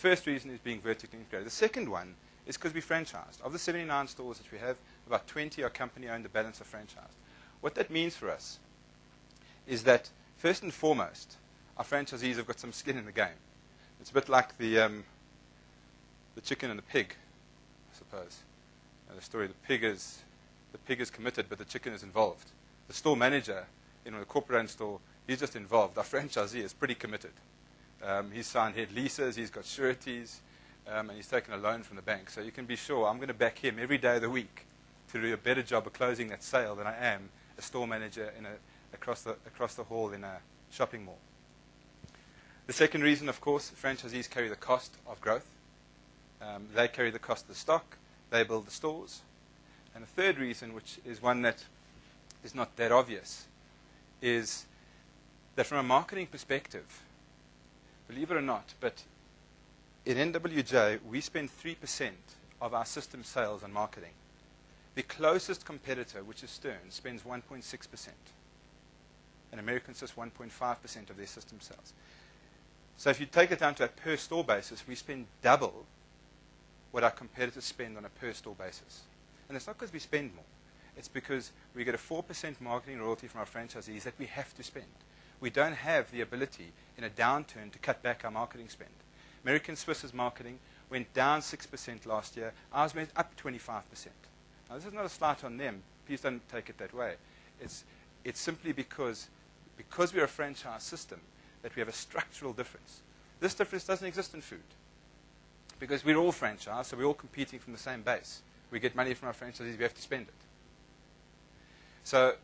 first reason is being vertically integrated. The second one is because we franchised. Of the 79 stores that we have, about 20 are company-owned, the balance are franchised. What that means for us is that, first and foremost, our franchisees have got some skin in the game. It's a bit like the chicken and the pig, I suppose. The story, the pig is committed, but the chicken is involved. The store manager, in a corporate-owned store, he's just involved. Our franchisee is pretty committed. He's signed head leases, he's got sureties, and he's taken a loan from the bank. So you can be sure I'm going to back him every day of the week to do a better job of closing that sale than I am a store manager across the hall in a shopping mall. The second reason, of course, franchisees carry the cost of growth. They carry the cost of the stock. They build the stores. And the third reason, which is one that is not that obvious, is that from a marketing perspective, believe it or not, but in NWJ, we spend 3% of our system sales on marketing. The closest competitor, which is Stern, spends 1.6%. And American Swiss 1.5% of their system sales. So if you take it down to a per-store basis, we spend double what our competitors spend on a per-store basis. And it's not because we spend more. It's because we get a 4% marketing royalty from our franchisees that we have to spend. We don't have the ability in a downturn to cut back our marketing spend. American Swiss's marketing went down 6% last year. Ours went up 25%. Now, this is not a slight on them. Please don't take it that way. It's simply because we're a franchise system that we have a structural difference. This difference doesn't exist in food because we're all franchised, so we're all competing from the same base. We get money from our franchisees, we have to spend it. So,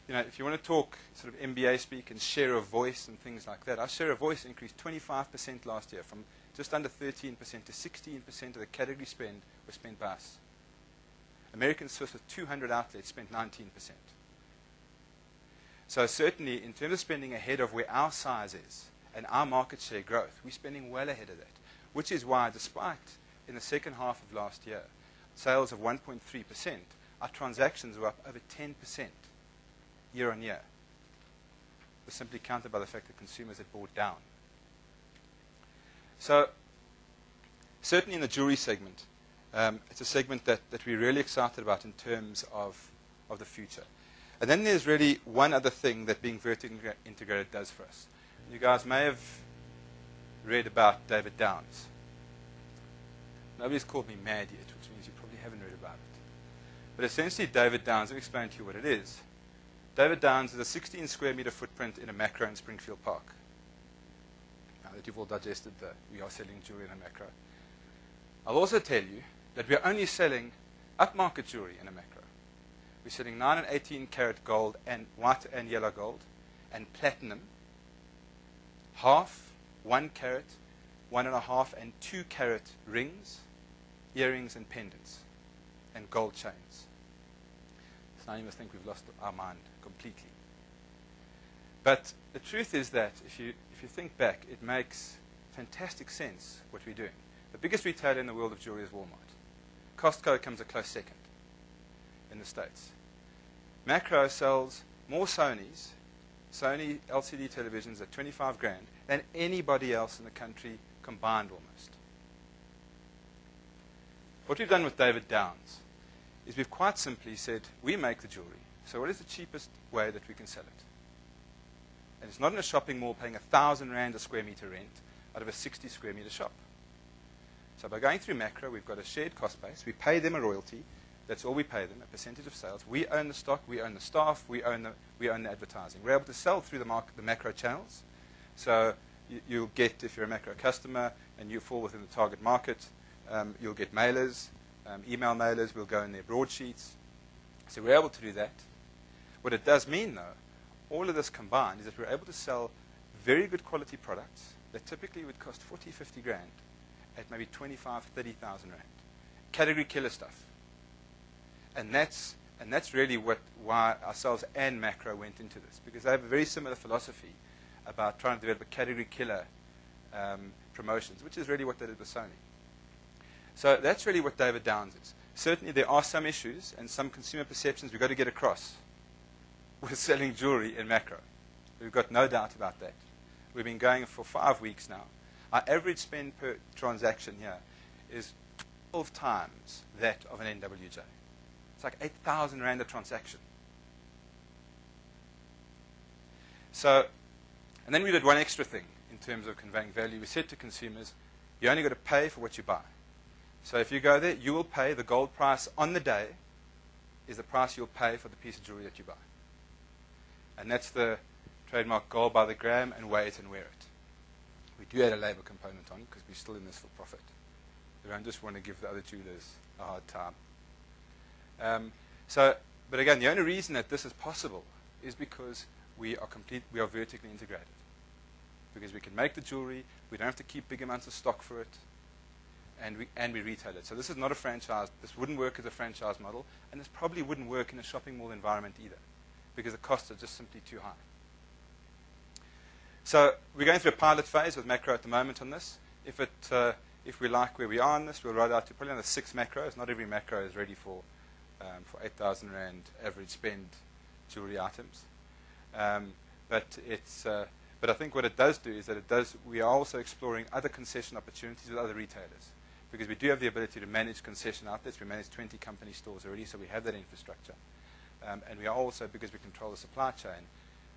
if you want to talk sort of MBA speak and share of voice and things like that, our share of voice increased 25% last year, from just under 13% to 16% of the category spend was spent by us. American Swiss with 200 outlets spent 19%. So certainly, in terms of spending ahead of where our size is and our market share growth, we're spending well ahead of that, which is why, despite in the second half of last year, sales of 1.3%, our transactions were up over 10% year on year. It was simply countered by the fact that consumers had bought down. So certainly in the jewelry segment, it's a segment that we're really excited about in terms of the future. And then there's really one other thing that being vertically integrated does for us. You guys may have read about David Downs. Nobody's called me mad yet, which means you probably haven't read about it. But essentially, David Downs, I'll explain to you what it is. David Downs is a 16 square meter footprint in a macro in Springfield Park. Now that you've all digested that we are selling jewelry in a macro. I'll also tell you that we are only selling upmarket jewelry in a macro. We're selling 9 and 18 karat gold and white and yellow gold and platinum, half, 1 carat, 1.5 and 2 carat rings, earrings and pendants, and gold chains. So now you must think we've lost our mind completely. But the truth is that if you think back, it makes fantastic sense what we're doing. The biggest retailer in the world of jewelry is Walmart. Costco comes a close second in the States. Macro sells more Sony LCD televisions at 25 grand than anybody else in the country combined almost. What we've done with David Downs is we've quite simply said, we make the jewelry, so what is the cheapest way that we can sell it? And it's not in a shopping mall paying 1,000 rand a square meter rent out of a 60 square meter shop. So by going through Macro, we've got a shared cost base. We pay them a royalty. That's all we pay them, a percentage of sales. We own the stock, we own the staff, we own the advertising. We're able to sell through the macro channels. So you'll get, if you're a macro customer and you fall within the target market, you'll get mailers, email mailers, we'll go in their broadsheets. So we're able to do that. What it does mean, though, all of this combined is that we're able to sell very good quality products that typically would cost 40, 50 grand at maybe 25, 30,000 rand. Category killer stuff. And that's really why ourselves and Macro went into this, because they have a very similar philosophy about trying to develop a category killer promotions, which is really what they did with Sony. So that's really what David Downs is. Certainly there are some issues and some consumer perceptions we've got to get across with selling jewelry in Macro. We've got no doubt about that. We've been going for 5 weeks now. Our average spend per transaction here is 12 times that of an NWJ. It's like 8,000 Rand a transaction. So, and then we did one extra thing in terms of conveying value. We said to consumers, you only got to pay for what you buy. So if you go there, you will pay the gold price on the day is the price you'll pay for the piece of jewelry that you buy. And that's the trademark gold by the gram and weigh it and wear it. We do add a labor component on it because we're still in this for profit. We don't just want to give the other jewelers a hard time. But again, the only reason that this is possible is because we are vertically integrated. Because we can make the jewelry, we don't have to keep big amounts of stock for it, and we retail it. So this is not a franchise. This wouldn't work as a franchise model, and this probably wouldn't work in a shopping mall environment either, because the costs are just simply too high. So we're going through a pilot phase with macro at the moment on this. If we like where we are on this, we'll roll out to probably another 6 macros. Not every macro is ready for 8,000 Rand average spend jewelry items. But I think what it does do is that we are also exploring other concession opportunities with other retailers, because we do have the ability to manage concession outlets. We manage 20 company stores already, so we have that infrastructure. And we are also, because we control the supply chain,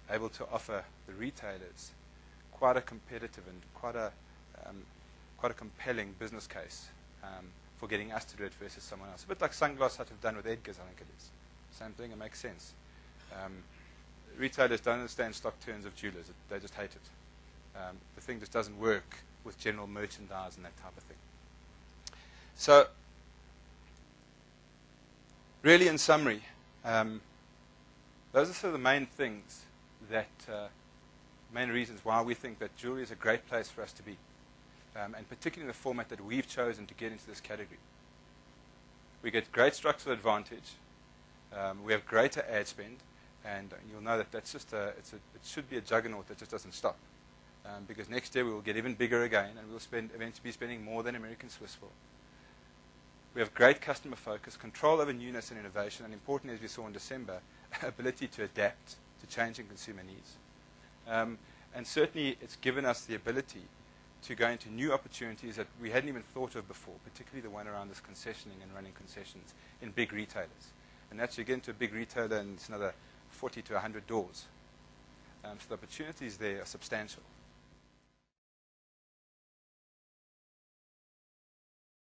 able to offer the retailers quite a competitive and quite a compelling business case for getting us to do it versus someone else. A bit like Sunglass Hut have done with Edgar's, I think it is. Same thing, it makes sense. Retailers don't understand stock turns of jewelers. They just hate it. The thing just doesn't work with general merchandise and that type of thing. So, really in summary, those are sort of the main things main reasons why we think that jewelry is a great place for us to be, and particularly in the format that we've chosen to get into this category. We get great structural advantage. We have greater ad spend. And you'll know that that's just it should be a juggernaut that just doesn't stop. Because next year we will get even bigger again, and we'll eventually be spending more than American Swiss will. We have great customer focus, control over newness and innovation, and importantly, as we saw in December, ability to adapt to changing consumer needs. And certainly it's given us the ability to go into new opportunities that we hadn't even thought of before, particularly the one around this concessioning and running concessions in big retailers. And that's, you get into a big retailer and it's another 40 to 100 doors. So the opportunities there are substantial.